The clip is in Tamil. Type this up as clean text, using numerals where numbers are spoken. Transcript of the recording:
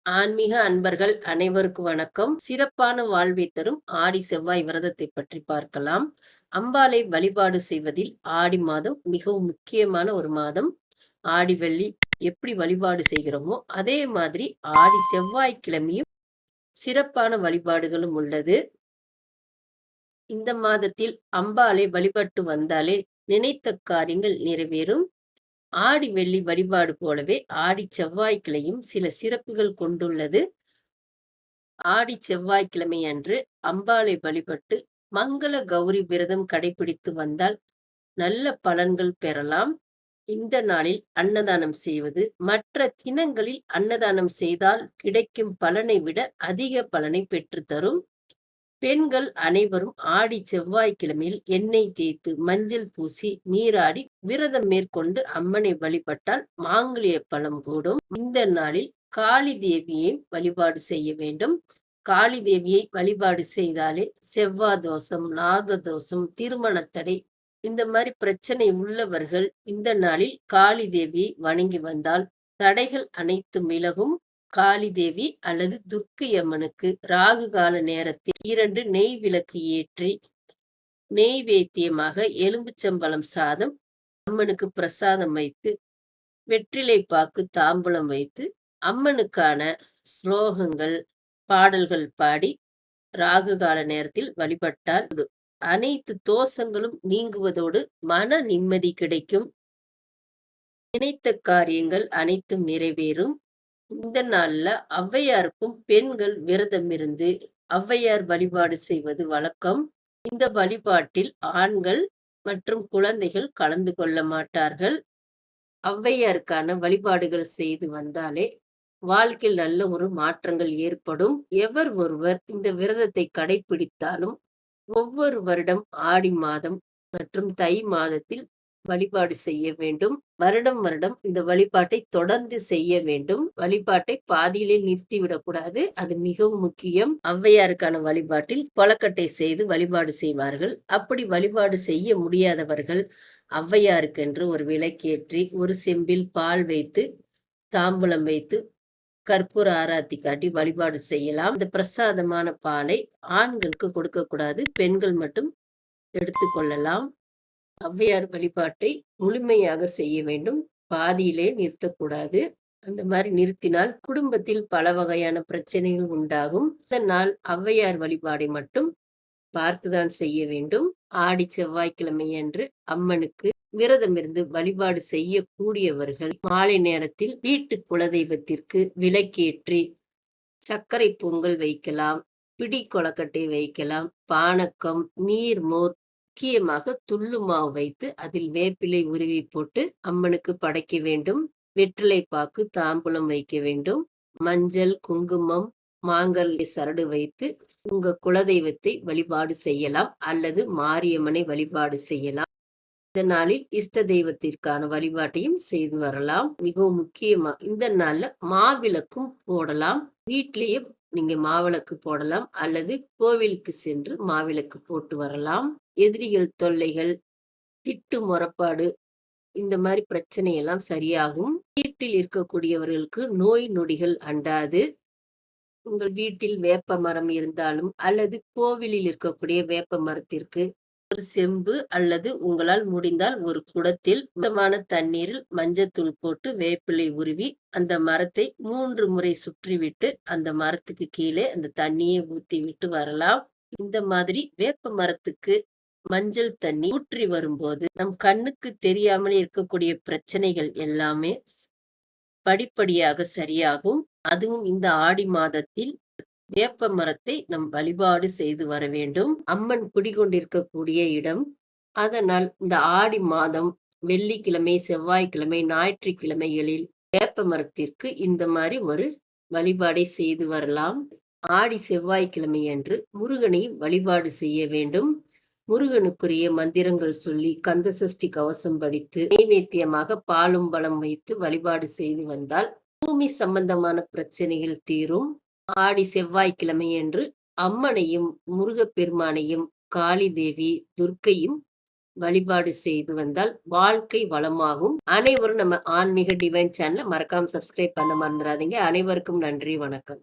ஆன்மீக அன்பர்கள் அனைவருக்கும் வணக்கம். சிறப்பான வாழ்வை தரும் ஆடி செவ்வாய் விரதத்தை பற்றி பார்க்கலாம். அம்பாளை வழிபாடு செய்வதில் ஆடி மாதம் மிகவும் முக்கியமான ஒரு மாதம். ஆடி வெள்ளி எப்படி வழிபாடு செய்கிறோமோ அதே மாதிரி ஆடி செவ்வாய்க்கிழமையும் சிறப்பான வழிபாடுகளும் உள்ளது. இந்த மாதத்தில் அம்பாளை வழிபட்டு வந்தாலே நினைத்த காரியங்கள் நிறைவேறும். ஆடி வெள்ளி வழிபாடு போலவே ஆடி செவ்வாய்க்கிழையும் சில சிறப்புகள் கொண்டுள்ளது. ஆடி செவ்வாய்க்கிழமை அன்று அம்பாளை வழிபட்டு மங்கள கௌரி விரதம் கடைபிடித்து வந்தால் நல்ல பலன்கள் பெறலாம். இந்த நாளில் அன்னதானம் செய்வது மற்ற தினங்களில் அன்னதானம் செய்தால் கிடைக்கும் பலனை விட அதிக பலனை பெற்றுத்தரும். பெண்கள் அனைவரும் ஆடி செவ்வாய்க்கிழமையில் எண்ணெய் தேய்த்து மஞ்சள் பூசி நீராடி விரதம் மேற்கொண்டு அம்மனை வழிபட்டால் மாங்கல்ய பலம் கூடும். இந்த நாளில் காளி தேவியை வழிபாடு செய்ய வேண்டும். காளி தேவியை வழிபாடு செய்தாலே செவ்வாய் தோஷம், நாகதோஷம், திருமணத்தடை இந்த மாதிரி பிரச்சனை உள்ளவர்கள் இந்த நாளில் காளி தேவியை வணங்கி வந்தால் தடைகள் அனைத்து விலகும். காளி தேவி அல்லது துர்க்கை அம்மனுக்கு ராகு கால நேரத்தில் 2 நெய் விளக்கு ஏற்றி நெய்வேத்தியமாக எலும்புச்சம்பழம் சாதம் அம்மனுக்கு பிரசாதம் வைத்து வெற்றிலை பாக்கு தாம்பூலம் வைத்து அம்மனுக்கான ஸ்லோகங்கள் பாடல்கள் பாடி ராகு கால நேரத்தில் வழிபட்டால் அனைத்து தோஷங்களும் நீங்குவதோடு மன நிம்மதி கிடைக்கும். நினைத்த காரியங்கள் அனைத்தும் நிறைவேறும். இந்த நாள்ல ஔவையாருக்கும் பெண்கள் விரதம் இருந்து ஔவையார் வழிபாடு செய்வது வழக்கம். இந்த வழிபாட்டில் ஆண்கள் மற்றும் குழந்தைகள் கலந்து கொள்ள மாட்டார்கள். ஔவையாருக்கான வழிபாடுகள் செய்து வந்தாலே வாழ்க்கையில் நல்ல ஒரு மாற்றங்கள் ஏற்படும். எவர் ஒருவர் இந்த விரதத்தை கடைபிடித்தாலும் ஒவ்வொரு வருடம் ஆடி மாதம் மற்றும் தை மாதத்தில் வழிபாடு செய்ய வேண்டும். வருடம் வருடம் இந்த வழிபாட்டை தொடர்ந்து செய்ய வேண்டும். வழிபாட்டை பாதியிலே நிறுத்திவிடக்கூடாது. அது மிகவும் முக்கியம். ஔவையாருக்கான வழிபாட்டில் கொலக்கட்டை செய்து வழிபாடு செய்வார்கள். அப்படி வழிபாடு செய்ய முடியாதவர்கள் ஔவையாருக்கென்று ஒரு விளக்கேற்றி ஒரு செம்பில் பால் வைத்து தாம்பூலம் வைத்து கற்பூர ஆராத்தி காட்டி வழிபாடு செய்யலாம். இந்த பிரசாதமான பாலை ஆண்களுக்கு கொடுக்க கூடாது, பெண்கள் மட்டும் எடுத்துக்கொள்ளலாம். ஔவையார் வழிபாட்டை முழுமையாக செய்ய வேண்டும். பாதியிலே நிறுத்தக்கூடாது. அந்த மாதிரி நிறுத்தினால் குடும்பத்தில் பல வகையான பிரச்சனைகள் உண்டாகும். இதனால் ஔவையார் வழிபாடை மட்டும் பார்த்துதான் செய்ய வேண்டும். ஆடி செவ்வாய்க்கிழமை அன்று அம்மனுக்கு விரதம் இருந்து வழிபாடு செய்யக்கூடியவர்கள் மாலை நேரத்தில் வீட்டு குலதெய்வத்திற்கு விளக்கேற்றி சர்க்கரை பொங்கல் வைக்கலாம், பிடி கொலக்கட்டை வைக்கலாம், பானக்கம், நீர்மோர், முக்கியமாக துள்ளு மாவு வைத்து அதில் வேப்பிலை உருவி போட்டு அம்மனுக்கு படைக்க வேண்டும். வெற்றிலை பாக்கு தாம்பூலம் வைக்க வேண்டும். மஞ்சள், குங்குமம், மாங்கல்ய சரடு வைத்து உங்க குலதெய்வத்தை வழிபாடு செய்யலாம் அல்லது மாரியம்மனை வழிபாடு செய்யலாம். இந்த நாளில் இஷ்ட தெய்வத்திற்கான வழிபாட்டையும் செய்து வரலாம். மிகவும் முக்கியமா இந்த நாள்ல மாவிளக்கும் போடலாம். வீட்டிலேயே நீங்க மாவிளக்கு போடலாம் அல்லது கோவிலுக்கு சென்று மாவிளக்கு போட்டு வரலாம். எதிரிகள் தொல்லைகள், திட்டு முறப்பாடு இந்த மாதிரி பிரச்சனை எல்லாம் சரியாகும். வீட்டில் இருக்கக்கூடியவர்களுக்கு நோய் நொடிகள் அண்டாது. உங்கள் வீட்டில் வேப்ப மரம் இருந்தாலும் அல்லது கோவிலில் இருக்கக்கூடிய வேப்ப மரத்திற்கு ஒரு செம்பு அல்லது உங்களால் முடிந்தால் ஒரு குடத்தில் சுத்தமான தண்ணீரில் மஞ்சத்தூள் போட்டு வேப்பிலை உருவி அந்த மரத்தை 3 முறை சுற்றிவிட்டு அந்த மரத்துக்கு கீழே அந்த தண்ணியை ஊத்தி விட்டு வரலாம். இந்த மாதிரி வேப்ப மரத்துக்கு மஞ்சள் தண்ணி ஊற்றி வரும்போது நம் கண்ணுக்கு தெரியாமல் இருக்கக்கூடிய பிரச்சனைகள் எல்லாமே படிப்படியாக சரியாகும். அதுவும் இந்த ஆடி மாதத்தில் வேப்ப மரத்தை நம் வழிபாடு செய்து வர வேண்டும். அம்மன் குடிகொண்டிருக்கக்கூடிய இடம். அதனால் இந்த ஆடி மாதம் வெள்ளிக்கிழமை, செவ்வாய்க்கிழமை, ஞாயிற்றுக்கிழமைகளில் வேப்ப மரத்திற்கு இந்த மாதிரி ஒரு வழிபாடை செய்து வரலாம். ஆடி செவ்வாய்க்கிழமை அன்று முருகனை வழிபாடு செய்ய வேண்டும். முருகனுக்குரிய மந்திரங்கள் சொல்லி கந்த சஷ்டி கவசம் படித்து நைவேத்தியமாக பாலும் பழம் வைத்து வழிபாடு செய்து வந்தால் பூமி சம்பந்தமான பிரச்சனைகள் தீரும். ஆடி செவ்வாய்க்கிழமை அன்று அம்மனையும் முருகப்பெருமானையும் காளி தேவி, துர்க்கையும் வழிபாடு செய்து வந்தால் வாழ்க்கை வளமாகும். அனைவரும் நம்ம ஆன்மீக டிவைன் சேனல மறக்காம சப்ஸ்கிரைப் பண்ண மறந்துறாதீங்க. அனைவருக்கும் நன்றி, வணக்கம்.